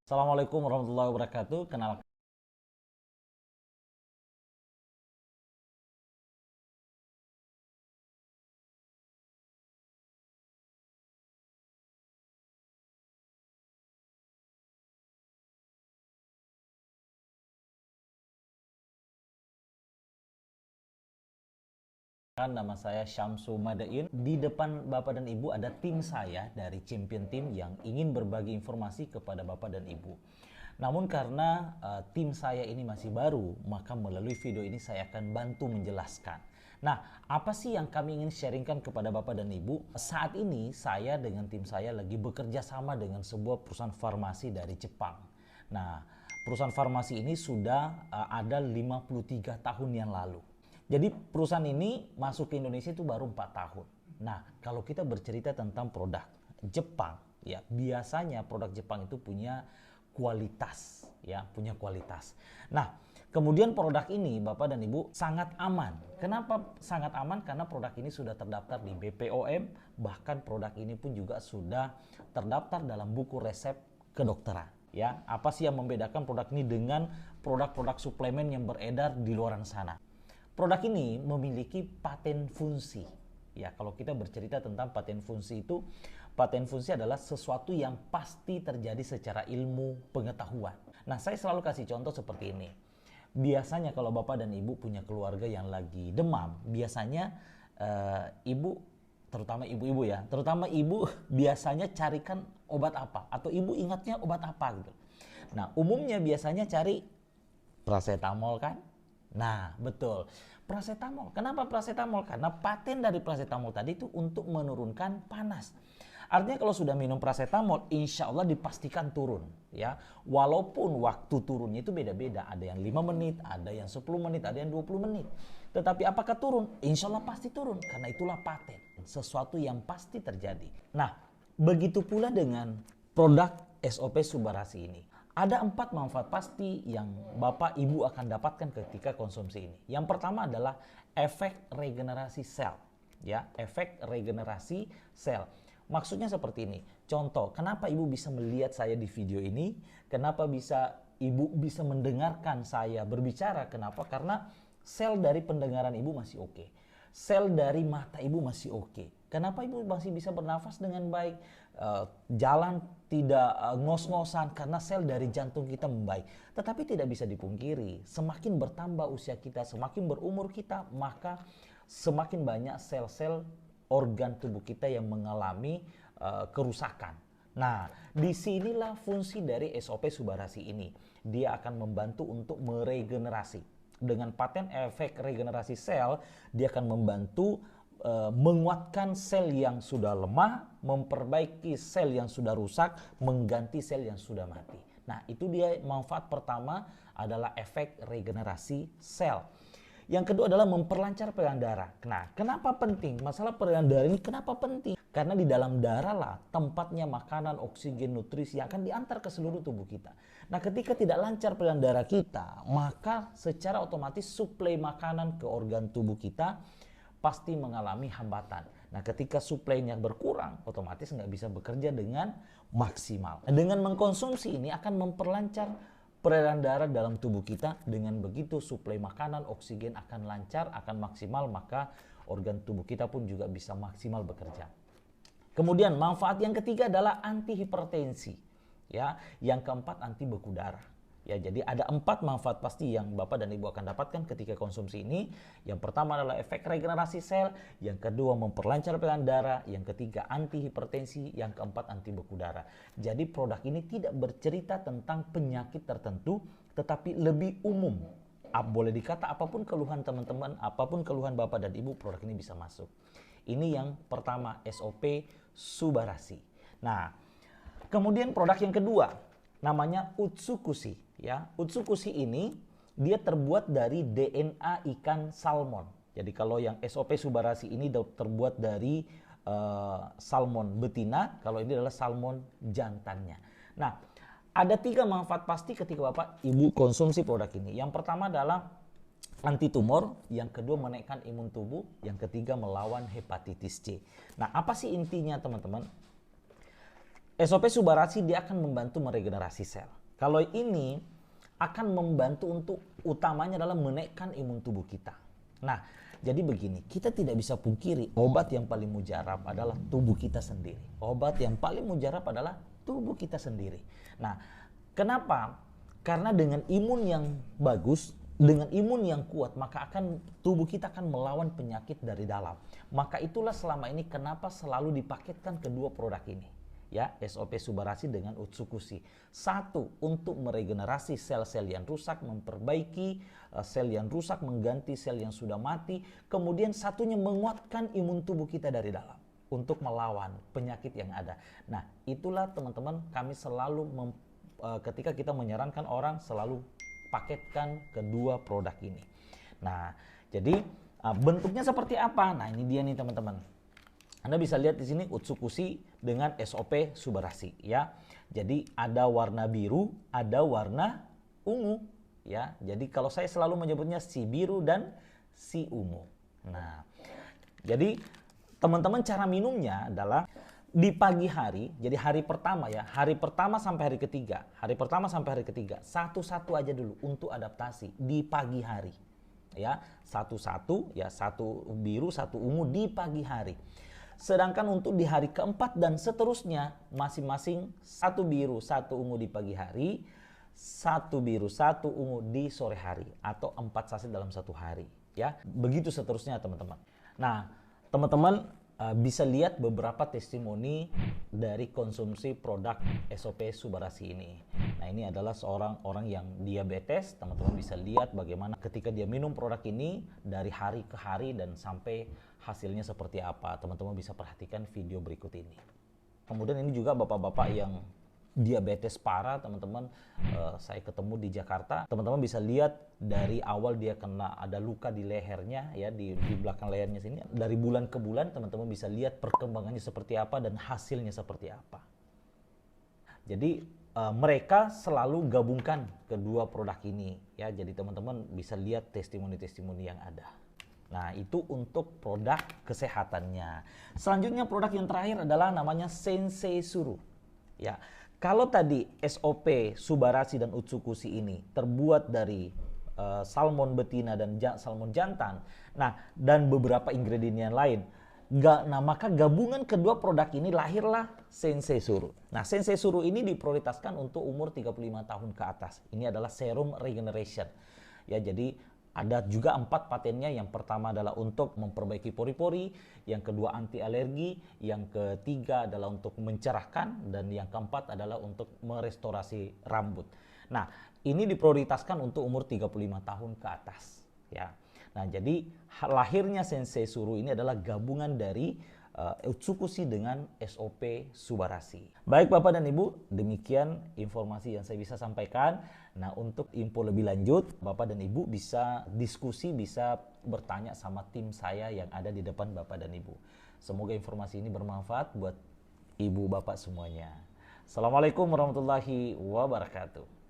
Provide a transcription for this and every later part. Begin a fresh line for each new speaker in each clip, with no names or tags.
Assalamualaikum warahmatullahi wabarakatuh. Kenalkan, nama saya Syamsu Madain. Di depan Bapak dan Ibu ada tim saya dari Champion Team yang ingin berbagi informasi kepada Bapak dan Ibu. Namun karena tim saya ini masih baru, maka melalui video ini saya akan bantu menjelaskan. Nah, apa sih yang kami ingin sharingkan kepada Bapak dan Ibu? Saat ini saya dengan tim saya lagi bekerja sama dengan sebuah perusahaan farmasi dari Jepang. Nah, perusahaan farmasi ini sudah ada 53 tahun yang lalu. Jadi perusahaan ini masuk ke Indonesia itu baru 4 tahun. Nah, kalau kita bercerita tentang produk Jepang, ya biasanya produk Jepang itu punya kualitas, ya punya kualitas. Nah, kemudian produk ini Bapak dan Ibu sangat aman. Kenapa sangat aman? Karena produk ini sudah terdaftar di BPOM, bahkan produk ini pun juga sudah terdaftar dalam buku resep kedokteran. Ya, apa sih yang membedakan produk ini dengan produk-produk suplemen yang beredar di luar sana? Produk ini memiliki paten fungsi. Ya, kalau kita bercerita tentang paten fungsi itu, paten fungsi adalah sesuatu yang pasti terjadi secara ilmu pengetahuan. Nah, saya selalu kasih contoh seperti ini. Biasanya kalau Bapak dan Ibu punya keluarga yang lagi demam, biasanya ibu, terutama ibu-ibu ya, terutama ibu biasanya carikan obat apa atau ibu ingatnya obat apa gitu. Nah, umumnya biasanya cari paracetamol kan? Nah, betul. Paracetamol. Kenapa paracetamol? Karena paten dari paracetamol tadi itu untuk menurunkan panas. Artinya kalau sudah minum paracetamol, insya Allah dipastikan turun. Ya, walaupun waktu turunnya itu beda-beda. Ada yang 5 menit, ada yang 10 menit, ada yang 20 menit. Tetapi apakah turun? Insya Allah pasti turun. Karena itulah paten. Sesuatu yang pasti terjadi. Nah, begitu pula dengan produk SOP Subarasi ini. Ada 4 manfaat pasti yang Bapak Ibu akan dapatkan ketika konsumsi ini. Yang pertama adalah efek regenerasi sel. Ya, efek regenerasi sel. Maksudnya seperti ini. Contoh, kenapa Ibu bisa melihat saya di video ini? Kenapa Ibu bisa mendengarkan saya berbicara? Kenapa? Karena sel dari pendengaran Ibu masih oke. Sel dari mata Ibu masih oke. Kenapa Ibu masih bisa bernafas dengan baik? Jalan tidak ngos-ngosan karena sel dari jantung kita membaik. Tetapi tidak bisa dipungkiri, semakin bertambah usia kita, semakin berumur kita, maka semakin banyak sel-sel organ tubuh kita yang mengalami kerusakan. Nah, disinilah fungsi dari SOP Subarasi ini. Dia akan membantu untuk meregenerasi. Dengan paten efek regenerasi sel, dia akan membantu menguatkan sel yang sudah lemah, memperbaiki sel yang sudah rusak, mengganti sel yang sudah mati. Nah, itu dia manfaat pertama adalah efek regenerasi sel. Yang kedua adalah memperlancar peredaran darah. Nah, kenapa penting? Masalah peredaran darah ini kenapa penting? Karena di dalam darah lah tempatnya makanan, oksigen, nutrisi yang akan diantar ke seluruh tubuh kita. Nah, ketika tidak lancar peredaran darah kita, maka secara otomatis suplai makanan ke organ tubuh kita pasti mengalami hambatan. Nah, ketika suplainya berkurang, otomatis nggak bisa bekerja dengan maksimal. Dengan mengkonsumsi ini akan memperlancar peredaran darah dalam tubuh kita. Dengan begitu suplai makanan, oksigen akan lancar, akan maksimal, maka organ tubuh kita pun juga bisa maksimal bekerja. Kemudian manfaat yang ketiga adalah anti hipertensi. Ya, yang keempat anti beku darah. Ya, jadi ada 4 manfaat pasti yang Bapak dan Ibu akan dapatkan ketika konsumsi ini. Yang pertama adalah efek regenerasi sel, yang kedua memperlancar peredaran darah, yang ketiga anti hipertensi, yang keempat anti beku darah. Jadi produk ini tidak bercerita tentang penyakit tertentu, tetapi lebih umum. Boleh dikata apapun keluhan teman-teman, apapun keluhan Bapak dan Ibu, produk ini bisa masuk. Ini yang pertama, SOP Subarasi. Nah, kemudian produk yang kedua namanya Utsukushi. Ya, Utsukushi ini dia terbuat dari DNA ikan salmon. Jadi kalau yang SOP Subarasi ini terbuat dari salmon betina, kalau ini adalah salmon jantannya. Nah, ada 3 manfaat pasti ketika Bapak Ibu konsumsi produk ini. Yang pertama adalah anti tumor, yang kedua menaikkan imun tubuh, yang ketiga melawan hepatitis C. Nah, apa sih intinya teman-teman? SOP Subarasi dia akan membantu meregenerasi sel. Kalau ini akan membantu untuk utamanya adalah menaikkan imun tubuh kita. Nah, jadi begini, kita tidak bisa pungkiri obat yang paling mujarab adalah tubuh kita sendiri. Obat yang paling mujarab adalah tubuh kita sendiri. Nah, kenapa? Karena dengan imun yang bagus, dengan imun yang kuat, maka tubuh kita akan melawan penyakit dari dalam. Maka itulah selama ini kenapa selalu dipaketkan kedua produk ini. Ya, SOP Subarasi dengan Utsukushi. Satu, untuk meregenerasi sel-sel yang rusak, memperbaiki sel yang rusak, mengganti sel yang sudah mati. Kemudian satunya menguatkan imun tubuh kita dari dalam untuk melawan penyakit yang ada. Nah, itulah teman-teman, kami selalu ketika kita menyarankan orang selalu paketkan kedua produk ini. Nah, jadi bentuknya seperti apa? Nah, ini dia nih teman-teman. Anda bisa lihat di sini Utsukushi dengan SOP Subarasi ya. Jadi ada warna biru, ada warna ungu ya. Jadi kalau saya selalu menyebutnya si biru dan si ungu. Nah, jadi teman-teman cara minumnya adalah di pagi hari. Jadi hari pertama ya, hari pertama sampai hari ketiga. Hari pertama sampai hari ketiga, satu-satu aja dulu untuk adaptasi di pagi hari. Ya, satu-satu ya, satu biru, satu ungu di pagi hari. Sedangkan untuk di hari keempat dan seterusnya masing-masing satu biru, satu ungu di pagi hari, satu biru, satu ungu di sore hari atau 4 saset dalam satu hari ya. Begitu seterusnya teman-teman. Nah, teman-teman bisa lihat beberapa testimoni dari konsumsi produk SOP Subarasi ini. Nah, ini adalah seorang orang yang diabetes. Teman-teman bisa lihat bagaimana ketika dia minum produk ini dari hari ke hari dan sampai hasilnya seperti apa. Teman-teman bisa perhatikan video berikut ini. Kemudian ini juga bapak-bapak yang diabetes parah, teman-teman, saya ketemu di Jakarta. Teman-teman bisa lihat dari awal dia kena ada luka di lehernya ya, di belakang lehernya sini. Dari bulan ke bulan teman-teman bisa lihat perkembangannya seperti apa dan hasilnya seperti apa. Jadi mereka selalu gabungkan kedua produk ini ya. Jadi teman-teman bisa lihat testimoni-testimoni yang ada. Nah, itu untuk produk kesehatannya. Selanjutnya produk yang terakhir adalah namanya Sensei Suru. Ya, kalau tadi SOP Subarasi dan Utsukushi ini terbuat dari salmon betina dan salmon jantan, nah dan beberapa ingredient yang lain. Nah, maka gabungan kedua produk ini lahirlah Sensei Suru. Nah, Sensei Suru ini diprioritaskan untuk umur 35 tahun ke atas. Ini adalah serum regeneration. Ya, jadi ada juga 4 patennya. Yang pertama adalah untuk memperbaiki pori-pori, yang kedua anti alergi, yang ketiga adalah untuk mencerahkan, dan yang keempat adalah untuk merestorasi rambut. Nah, ini diprioritaskan untuk umur 35 tahun ke atas ya. Nah, jadi lahirnya Sensei Suru ini adalah gabungan dari Utsukushi dengan SOP Subarasi. Baik Bapak dan Ibu, demikian informasi yang saya bisa sampaikan. Nah, untuk info lebih lanjut, Bapak dan Ibu bisa diskusi, bisa bertanya sama tim saya yang ada di depan Bapak dan Ibu. Semoga informasi ini bermanfaat buat Ibu Bapak semuanya. Assalamualaikum warahmatullahi wabarakatuh.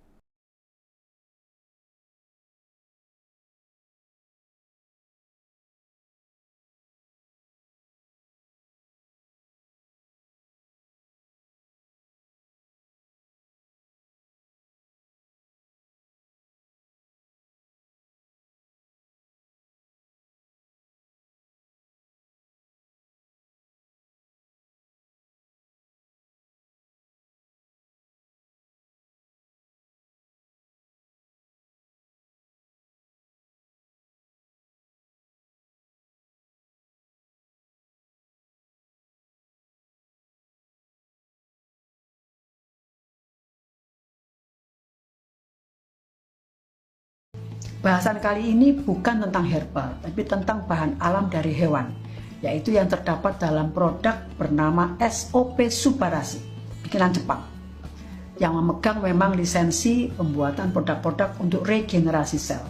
Bahasan kali ini bukan tentang herbal, tapi tentang bahan alam dari hewan, yaitu yang terdapat dalam produk bernama SOP Subarasi, bikinan Jepang, yang memegang memang lisensi pembuatan produk-produk untuk regenerasi sel.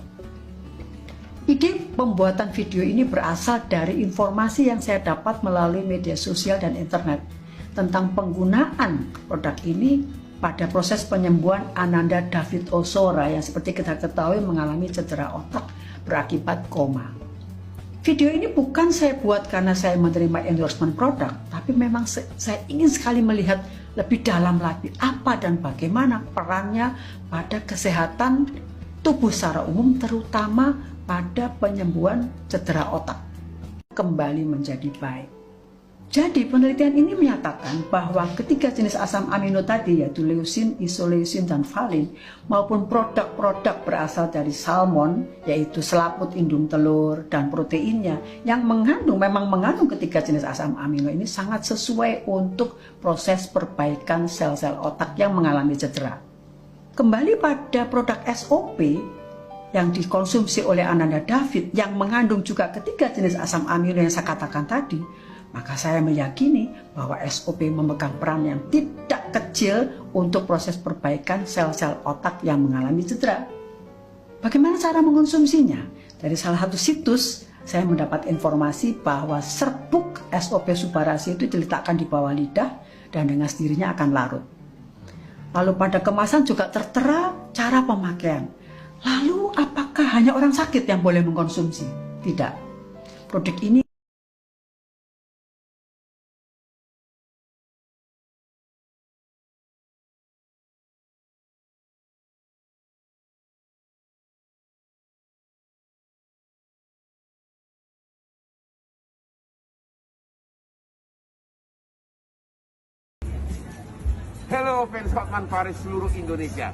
Ide pembuatan video ini berasal dari informasi yang saya dapat melalui media sosial dan internet tentang penggunaan produk ini pada proses penyembuhan Ananda David Ozora yang seperti kita ketahui mengalami cedera otak berakibat koma. Video ini bukan saya buat karena saya menerima endorsement produk, tapi memang saya ingin sekali melihat lebih dalam lagi apa dan bagaimana perannya pada kesehatan tubuh secara umum, terutama pada penyembuhan cedera otak kembali menjadi baik. Jadi penelitian ini menyatakan bahwa ketiga jenis asam amino tadi, yaitu leusin, isoleusin, dan valin, maupun produk-produk berasal dari salmon, yaitu selaput indung telur dan proteinnya, yang memang mengandung ketiga jenis asam amino ini sangat sesuai untuk proses perbaikan sel-sel otak yang mengalami cedera. Kembali pada produk SOP yang dikonsumsi oleh Ananda David yang mengandung juga ketiga jenis asam amino yang saya katakan tadi, maka saya meyakini bahwa SOP memegang peran yang tidak kecil untuk proses perbaikan sel-sel otak yang mengalami cedera. Bagaimana cara mengkonsumsinya? Dari salah satu situs, saya mendapat informasi bahwa serbuk SOP Subarasi itu diletakkan di bawah lidah dan dengan sendirinya akan larut. Lalu pada kemasan juga tertera cara pemakaian. Lalu apakah hanya orang sakit yang boleh mengkonsumsi? Tidak. Produk ini
Hello fans Hotman Paris seluruh Indonesia.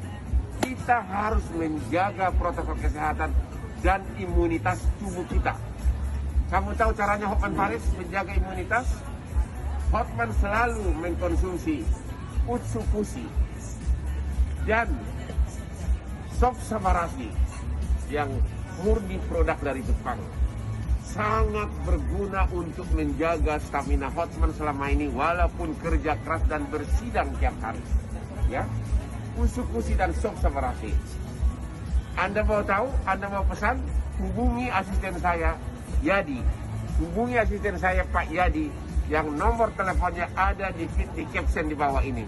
Kita harus menjaga protokol kesehatan dan imunitas tubuh kita. Kamu tahu caranya Hotman Paris menjaga imunitas? Hotman selalu mengkonsumsi Utsupushi dan Sop Sabarasi yang murni produk dari Jepang. Sangat berguna untuk menjaga stamina Hotman selama ini walaupun kerja keras dan bersidang tiap hari. Ya, Utsupushi dan Sop Sabarasi. Anda mau tahu, Anda mau pesan, hubungi asisten saya Yadi. Hubungi asisten saya Pak Yadi yang nomor teleponnya ada di caption di bawah ini.